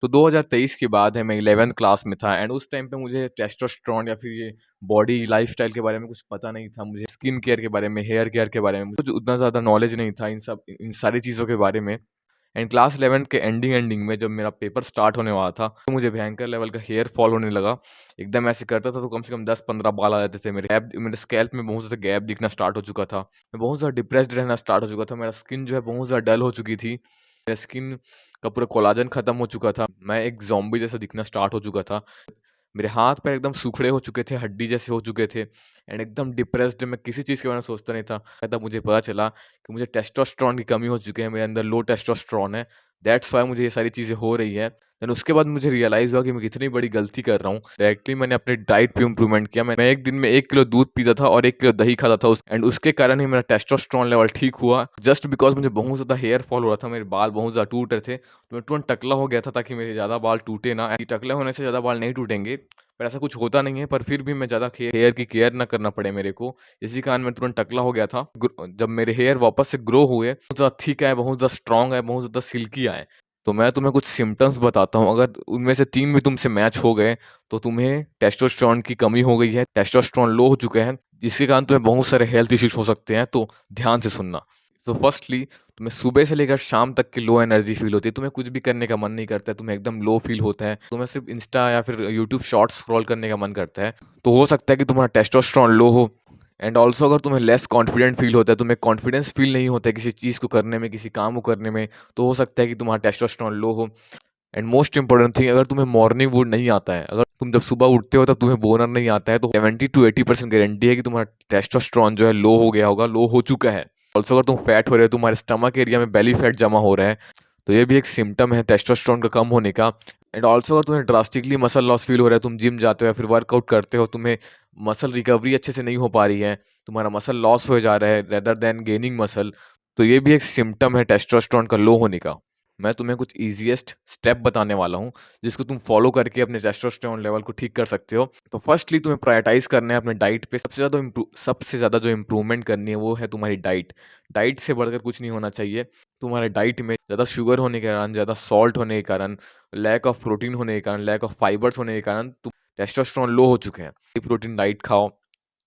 तो 2023 की बात है, मैं 11th क्लास में था एंड उस टाइम पे मुझे टेस्टोस्टेरोन या फिर ये बॉडी लाइफ़स्टाइल के बारे में कुछ पता नहीं था। मुझे स्किन केयर के बारे में, हेयर केयर के बारे में कुछ उतना ज़्यादा नॉलेज नहीं था इन सारी चीज़ों के बारे में। एंड क्लास 11 के एंडिंग में जब मेरा पेपर स्टार्ट होने वाला था, तो मुझे भयंकर लेवल का हेयर फॉल होने लगा। एकदम ऐसे करता था तो कम से कम 10-15 बाल आ जाते थे। मेरे स्कैल्प में बहुत ज़्यादा गैप दिखना स्टार्ट हो चुका था। मैं बहुत ज़्यादा डिप्रेस्ड रहना स्टार्ट हो चुका था। मेरा स्किन जो है बहुत ज़्यादा डल हो चुकी थी। मेरा स्किन का पूरा कोलाजन खत्म हो चुका था। मैं एक ज़ॉम्बी जैसा दिखना स्टार्ट हो चुका था। मेरे हाथ-पैर एकदम सूखड़े हो चुके थे, हड्डी जैसे हो चुके थे एंड एकदम डिप्रेस्ड, मैं किसी चीज़ के बारे में सोचता नहीं था। तब मुझे पता चला कि मुझे टेस्टोस्टेरोन की कमी हो चुकी है, मेरे अंदर लो टेस्टोस्टेरोन है। दैट्स व्हाई मुझे ये सारी चीज़ें हो रही हैं। देन उसके बाद मुझे रियलाइज़ हुआ कि मैं कितनी बड़ी गलती कर रहा हूँ। डायरेक्टली मैंने अपनी डाइट पे इम्प्रूवमेंट किया। मैं एक दिन में 1 किलो दूध पीता था और 1 किलो दही खाता था उसके कारण ही मेरा टेस्टोस्टेरोन लेवल ठीक हुआ। जस्ट बिकॉज़ मुझे बहुत ज़्यादा हेयर फॉल हो रहा था, मेरे बाल बहुत ज़्यादा टूट रहे थे, तो मैं तुरंत टकला हो गया था ताकि मेरे ज़्यादा बाल टूटे ना। टकले होने से ज़्यादा बाल नहीं टूटेंगे, पर ऐसा कुछ होता नहीं है, पर फिर भी मैं ज़्यादा हेयर की केयर ना करना पड़े मेरे को, इसी कारण मैं तुरंत टकला हो गया था। जब मेरे हेयर वापस से ग्रो हुए, बहुत ज़्यादा थिक आए, बहुत ज़्यादा स्ट्रॉन्ग आए, बहुत ज़्यादा सिल्की आए। तो मैं तुम्हें कुछ सिम्पटम्स बताता हूँ, अगर उनमें से 3 भी तुमसे मैच हो गए, तो तुम्हें टेस्टोस्टेरोन की कमी हो गई है, टेस्टोस्टेरोन लो हो चुके हैं, जिसके कारण तुम्हें बहुत सारे हेल्थ इश्यूज़ हो सकते हैं, तो ध्यान से सुनना। तो फर्स्टली, तुम्हें सुबह से लेकर शाम तक की लो एनर्जी फ़ील होती है, तुम्हें कुछ भी करने का मन नहीं करता है, तुम्हें एकदम लो फ़ील होता है, तुम्हें सिर्फ़ इंस्टा या फिर यूट्यूब शॉर्ट्स स्क्रॉल करने का मन करता है। तो हो सकता है कि तुम्हारा टेस्टोस्टेरोन लो हो। एंड ऑल्सो अगर तुम्हें लेस कॉन्फिडेंट फ़ील होता है, तुम्हें कॉन्फिडेंस फ़ील नहीं होता है किसी चीज़ को करने में, किसी काम को करने में, तो हो सकता है कि तुम्हारा टेस्टोस्टेरोन लो हो। एंड मोस्ट इम्पोर्टेंट थिंग, अगर तुम्हें मॉर्निंग वुड नहीं आता है, अगर तुम जब सुबह उठते हो तब तुम्हें बोनर नहीं आता है, तो 70 टू 80% गारंटी है कि तुम्हारा टेस्टोस्टेरोन जो है लो हो गया होगा, लो हो चुका है। ऑल्सो अगर तुम फैट हो रहे हो, तुम्हारे स्टमक एरिया में बेली फैट जमा हो रहा है, तो ये भी एक सिम्टम है टेस्टोस्टेरोन का कम होने का। एंड ऑल्सो अगर तुम्हें ड्रास्टिकली मसल लॉस फील हो रहा है, तुम जिम जाते हो या फिर वर्कआउट करते हो, तुम्हें मसल रिकवरी अच्छे से नहीं हो पा रही है, तुम्हारा मसल लॉस हो जा रहा है रेदर देन गेनिंग मसल, तो ये भी एक सिम्टम है टेस्टोस्टेरोन का लो होने का। मैं तुम्हें कुछ ईज़ीएस्ट स्टेप बताने वाला हूँ, जिसको तुम फॉलो करके अपने टेस्टोस्टेरोन लेवल को ठीक कर सकते हो। तो फर्स्टली तुम्हें प्रायोरिटाइज़ करना है अपने डाइट पे। सबसे ज़्यादा जो इम्प्रूवमेंट करनी है वो है तुम्हारी डाइट। डाइट से बढ़कर कुछ नहीं होना चाहिए। तुम्हारे डाइट में ज़्यादा शुगर होने के कारण, ज़्यादा सॉल्ट होने के कारण, लैक ऑफ प्रोटीन होने के कारण, लैक ऑफ फाइबर्स होने के कारण तुम टेस्टोस्टेरोन लो हो चुके हैं। प्रोटीन डाइट खाओ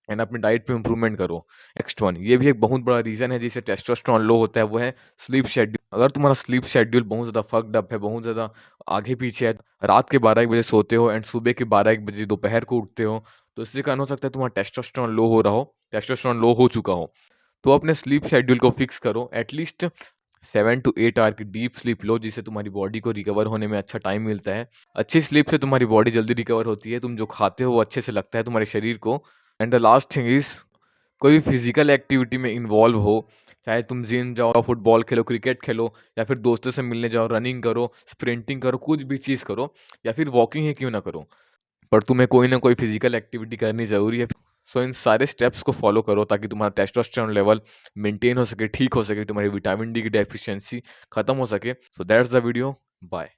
एंड अपनी डाइट पे इम्प्रूवमेंट करो। नेक्स्ट वन, ये भी एक बहुत बड़ा रीज़न है जिससे टेस्टोस्टेरोन लो होता है, वो है स्लीप शेड्यूल। अगर तुम्हारा स्लीप शेड्यूल बहुत ज़्यादा फक्ड अप है, बहुत ज़्यादा आगे-पीछे है, रात के 12-1 बजे सोते हो एंड सुबह के 12-1 बजे दोपहर को उठते हो, तो इससे कारण हो सकता है तुम्हारा टेस्टोस्टेरोन लो हो रहा हो, टेस्टोस्टेरोन लो हो चुका हो। तो अपने स्लीप शेड्यूल को फिक्स करो, एटलीस्ट 7 टू 8 आवर की डीप स्लीप लो, जिससे तुम्हारी बॉडी को रिकवर होने में अच्छा टाइम मिलता है। अच्छी स्लीप से तुम्हारी बॉडी जल्दी रिकवर होती है, तुम जो खाते हो वो अच्छे से लगता है तुम्हारे शरीर को। And the last thing is, कोई भी फिजिकल एक्टिविटी में इन्वॉल्व हो, चाहे तुम जिम जाओ, फुटबॉल खेलो, क्रिकेट खेलो या फिर दोस्तों से मिलने जाओ, रनिंग करो, स्प्रिंटिंग करो, कुछ भी चीज़ करो या फिर वॉकिंग ही क्यों ना करो, पर तुम्हें कोई ना कोई फिजिकल एक्टिविटी करनी ज़रूरी है। सो इन सारे स्टेप्स को फॉलो करो ताकि तुम्हारा टेस्टोस्टेरोन लेवल मेंटेन हो सके, ठीक हो सके, तुम्हारी विटामिन डी की डेफिशिएंसी खत्म हो सके। So that's the video. Bye.